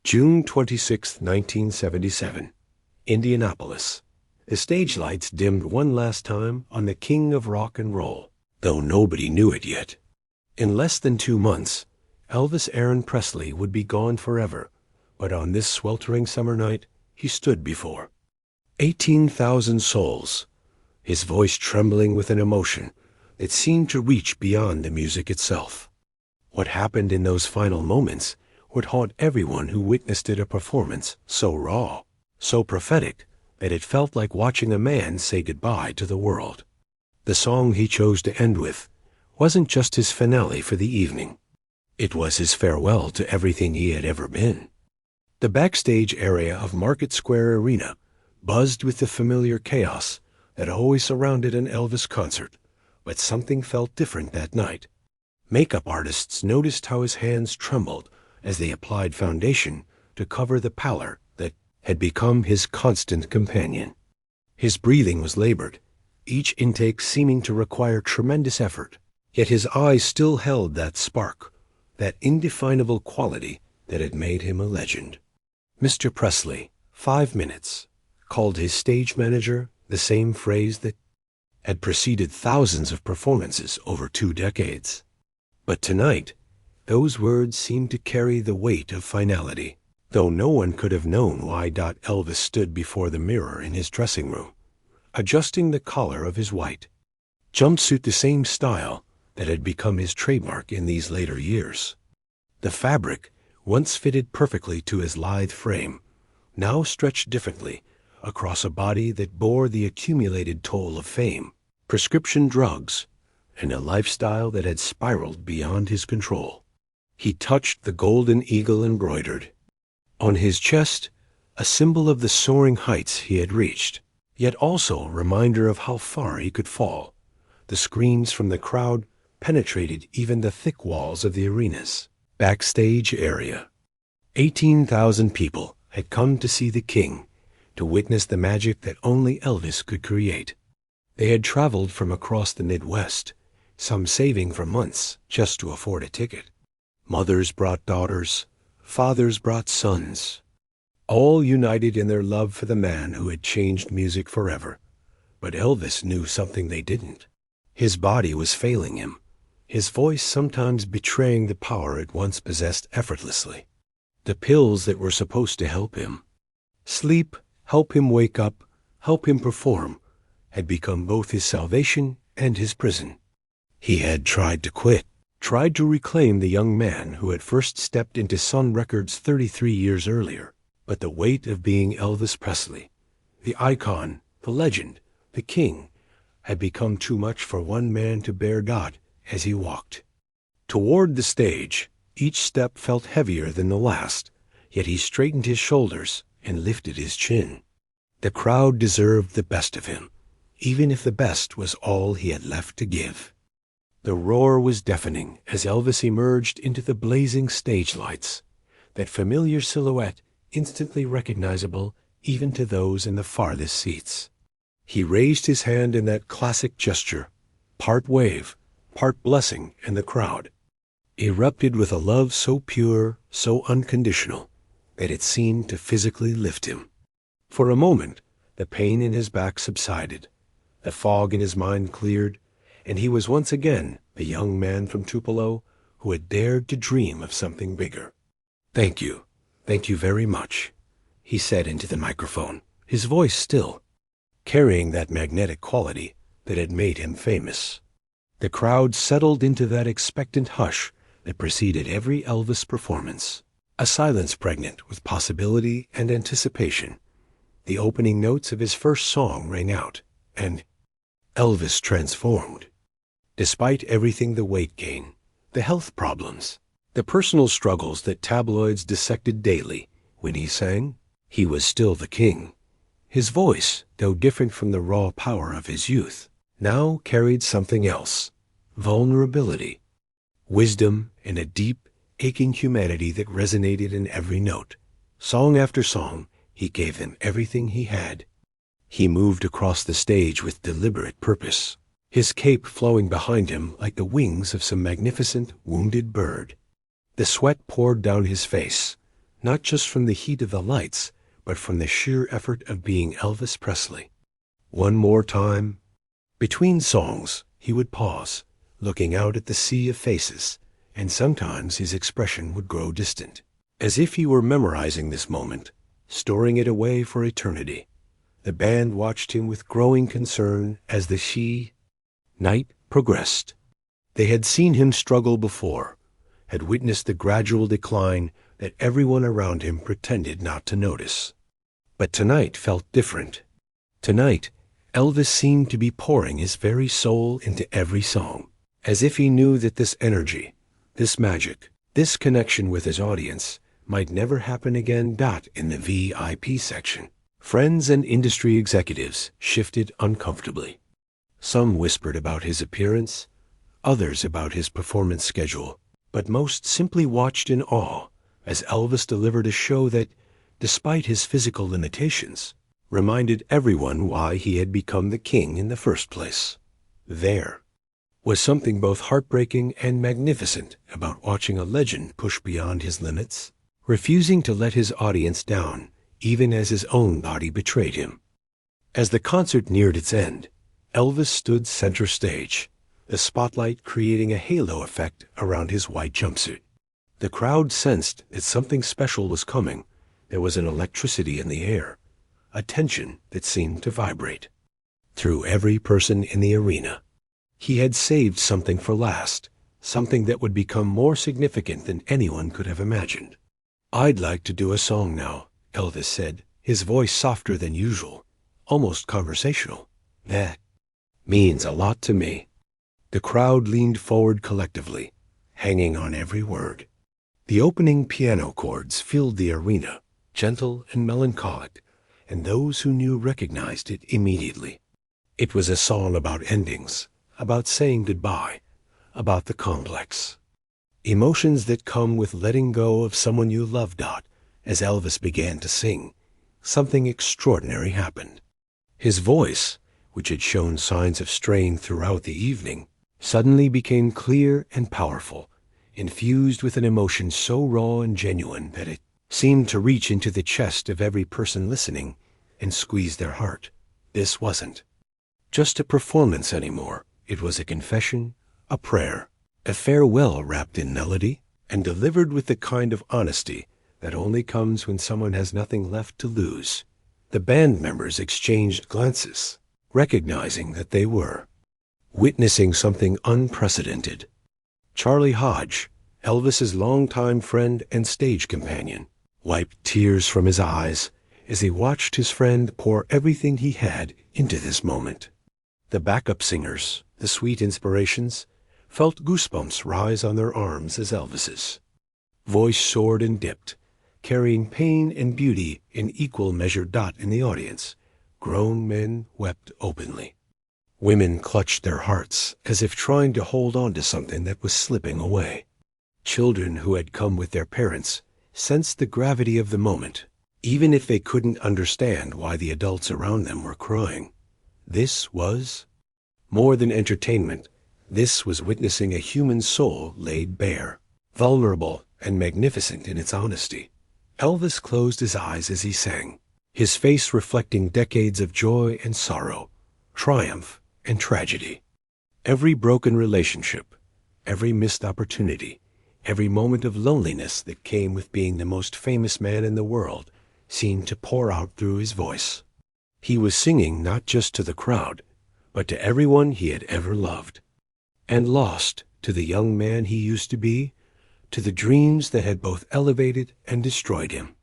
June 26, 1977, Indianapolis. The stage lights dimmed one last time on the king of rock and roll, though nobody knew it yet. In less than 2 months, Elvis Aaron Presley would be gone forever, but on this sweltering summer night, he stood before 18,000 souls, his voice trembling with an emotion that seemed to reach beyond the music itself. What happened in those final moments would haunt everyone who witnessed it, a performance so raw, so prophetic, that it felt like watching a man say goodbye to the world. The song he chose to end with wasn't just his finale for the evening. It was his farewell to everything he had ever been. The backstage area of Market Square Arena buzzed with the familiar chaos that always surrounded an Elvis concert, but something felt different that night. Makeup artists noticed how his hands trembled as they applied foundation to cover the pallor that had become his constant companion. His breathing was labored, each intake seeming to require tremendous effort, yet his eyes still held that spark, that indefinable quality that had made him a legend. Mr. Presley, 5 minutes, called his stage manager the same phrase that had preceded thousands of performances over 2 decades. But tonight, those words seemed to carry the weight of finality, though no one could have known why. Elvis stood before the mirror in his dressing room, adjusting the collar of his white jumpsuit, the same style that had become his trademark in these later years. The fabric, once fitted perfectly to his lithe frame, now stretched differently across a body that bore the accumulated toll of fame, prescription drugs, and a lifestyle that had spiraled beyond his control. He touched the golden eagle embroidered on his chest, a symbol of the soaring heights he had reached, yet also a reminder of how far he could fall. The screams from the crowd penetrated even the thick walls of the arena's backstage area. 18,000 people had come to see the king, to witness the magic that only Elvis could create. They had traveled from across the Midwest, some saving for months just to afford a ticket. Mothers brought daughters, fathers brought sons, all united in their love for the man who had changed music forever. But Elvis knew something they didn't. His body was failing him, his voice sometimes betraying the power it once possessed effortlessly. The pills that were supposed to help him sleep, help him wake up, help him perform, had become both his salvation and his prison. He had tried to quit, tried to reclaim the young man who had first stepped into Sun Records 33 years earlier, but the weight of being Elvis Presley, the icon, the legend, the king, had become too much for one man to bear. As he walked toward the stage, each step felt heavier than the last, yet he straightened his shoulders and lifted his chin. The crowd deserved the best of him, even if the best was all he had left to give. The roar was deafening as Elvis emerged into the blazing stage lights, that familiar silhouette instantly recognizable even to those in the farthest seats. He raised his hand in that classic gesture, part wave, part blessing, and the crowd erupted with a love so pure, so unconditional, that it seemed to physically lift him. For a moment, the pain in his back subsided, the fog in his mind cleared, and he was once again the young man from Tupelo who had dared to dream of something bigger. Thank you very much," he said into the microphone, his voice still, carrying that magnetic quality that had made him famous. The crowd settled into that expectant hush that preceded every Elvis performance, a silence pregnant with possibility and anticipation. The opening notes of his first song rang out, and Elvis transformed. Despite everything, the weight gain, the health problems, the personal struggles that tabloids dissected daily, when he sang, he was still the king. His voice, though different from the raw power of his youth, now carried something else: vulnerability, wisdom, and a deep, aching humanity that resonated in every note. Song after song, he gave them everything he had. He moved across the stage with deliberate purpose, his cape flowing behind him like the wings of some magnificent wounded bird. The sweat poured down his face, not just from the heat of the lights, but from the sheer effort of being Elvis Presley. One more time. Between songs, he would pause, looking out at the sea of faces, and sometimes his expression would grow distant, as if he were memorizing this moment, storing it away for eternity. The band watched him with growing concern as the night progressed. They had seen him struggle before, had witnessed the gradual decline that everyone around him pretended not to notice. But tonight felt different. Tonight, Elvis seemed to be pouring his very soul into every song, as if he knew that this energy, this magic, this connection with his audience might never happen again. In the VIP section, friends and industry executives shifted uncomfortably. Some whispered about his appearance, others about his performance schedule, but most simply watched in awe as Elvis delivered a show that, despite his physical limitations, reminded everyone why he had become the king in the first place. There was something both heartbreaking and magnificent about watching a legend push beyond his limits, refusing to let his audience down, even as his own body betrayed him. As the concert neared its end, Elvis stood center stage, the spotlight creating a halo effect around his white jumpsuit. The crowd sensed that something special was coming. There was an electricity in the air, a tension that seemed to vibrate through every person in the arena. He had saved something for last, something that would become more significant than anyone could have imagined. "I'd like to do a song now," Elvis said, his voice softer than usual, almost conversational. "That means a lot to me." The crowd leaned forward collectively, hanging on every word. The opening piano chords filled the arena, gentle and melancholic, and those who knew recognized it immediately. It was a song about endings, about saying goodbye, about the complex emotions that come with letting go of someone you love. As Elvis began to sing, something extraordinary happened. His voice, which had shown signs of strain throughout the evening, suddenly became clear and powerful, infused with an emotion so raw and genuine that it seemed to reach into the chest of every person listening and squeeze their heart. This wasn't just a performance anymore. It was a confession, a prayer, a farewell wrapped in melody and delivered with the kind of honesty that only comes when someone has nothing left to lose. The band members exchanged glances, recognizing that they were witnessing something unprecedented. Charlie Hodge, Elvis's longtime friend and stage companion, wiped tears from his eyes as he watched his friend pour everything he had into this moment. The backup singers, the sweet inspirations, felt goosebumps rise on their arms as Elvis's voice soared and dipped, carrying pain and beauty in equal measure. In the audience, grown men wept openly. Women clutched their hearts as if trying to hold on to something that was slipping away. Children who had come with their parents sensed the gravity of the moment, even if they couldn't understand why the adults around them were crying. This was more than entertainment. This was witnessing a human soul laid bare, vulnerable and magnificent in its honesty. Elvis closed his eyes as he sang, his face reflecting decades of joy and sorrow, triumph and tragedy. Every broken relationship, every missed opportunity, every moment of loneliness that came with being the most famous man in the world seemed to pour out through his voice. He was singing not just to the crowd, but to everyone he had ever loved and lost, to the young man he used to be, to the dreams that had both elevated and destroyed him.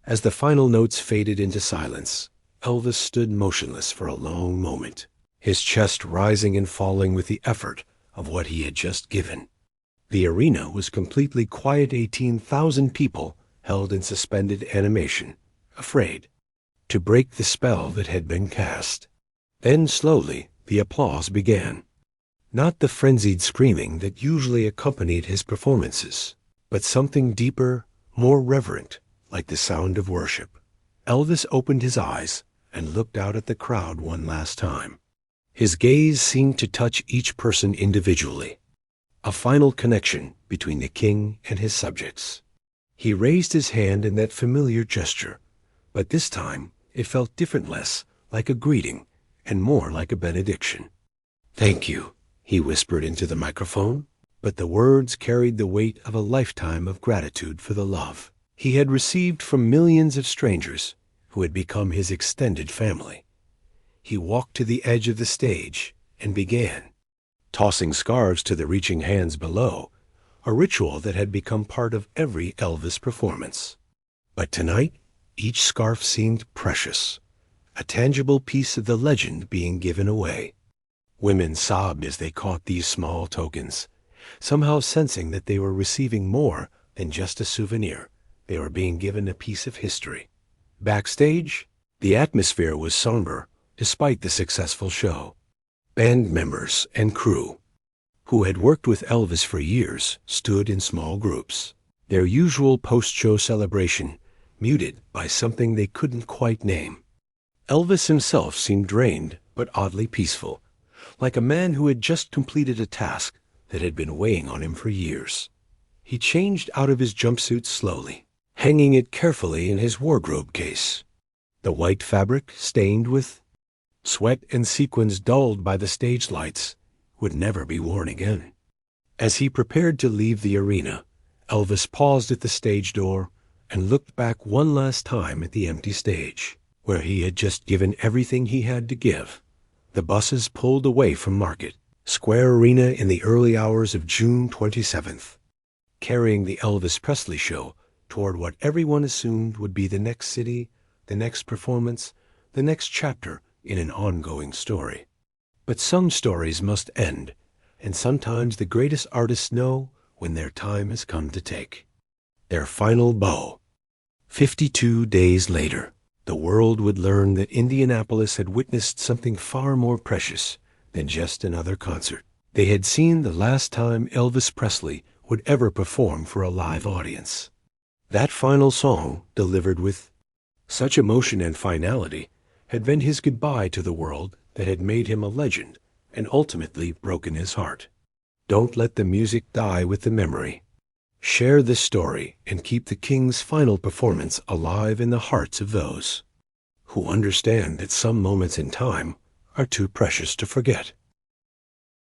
As the final notes faded into silence, Elvis stood motionless for a long moment, his chest rising and falling with the effort of what he had just given. The arena was completely quiet. 18,000 people held in suspended animation, afraid to break the spell that had been cast. Then slowly the applause began. Not the frenzied screaming that usually accompanied his performances, but something deeper, more reverent, like the sound of worship. Elvis opened his eyes and looked out at the crowd one last time. His gaze seemed to touch each person individually, a final connection between the king and his subjects. He raised his hand in that familiar gesture, but this time it felt different, less like a greeting and more like a benediction. "Thank you," he whispered into the microphone, but the words carried the weight of a lifetime of gratitude for the love he had received from millions of strangers who had become his extended family. He walked to the edge of the stage and began tossing scarves to the reaching hands below, a ritual that had become part of every Elvis performance. But tonight, each scarf seemed precious, a tangible piece of the legend being given away. Women sobbed as they caught these small tokens, somehow sensing that they were receiving more than just a souvenir. They were being given a piece of history. Backstage, the atmosphere was somber despite the successful show. Band members and crew, who had worked with Elvis for years, stood in small groups, their usual post-show celebration muted by something they couldn't quite name. Elvis himself seemed drained but oddly peaceful, like a man who had just completed a task that had been weighing on him for years. He changed out of his jumpsuit slowly, hanging it carefully in his wardrobe case, the white fabric stained with sweat and sequins dulled by the stage lights would never be worn again. As he prepared to leave the arena, Elvis paused at the stage door and looked back one last time at the empty stage, where he had just given everything he had to give. The buses pulled away from Market Square Arena in the early hours of June 27th, carrying the Elvis Presley show toward what everyone assumed would be the next city, the next performance, the next chapter in an ongoing story. But some stories must end, and sometimes the greatest artists know when their time has come to take their final bow. 52 days later, the world would learn that Indianapolis had witnessed something far more precious than just another concert. They had seen the last time Elvis Presley would ever perform for a live audience. That final song, delivered with such emotion and finality, had been his goodbye to the world that had made him a legend and ultimately broken his heart. Don't let the music die with the memory. Share this story and keep the King's final performance alive in the hearts of those who understand that some moments in time are too precious to forget.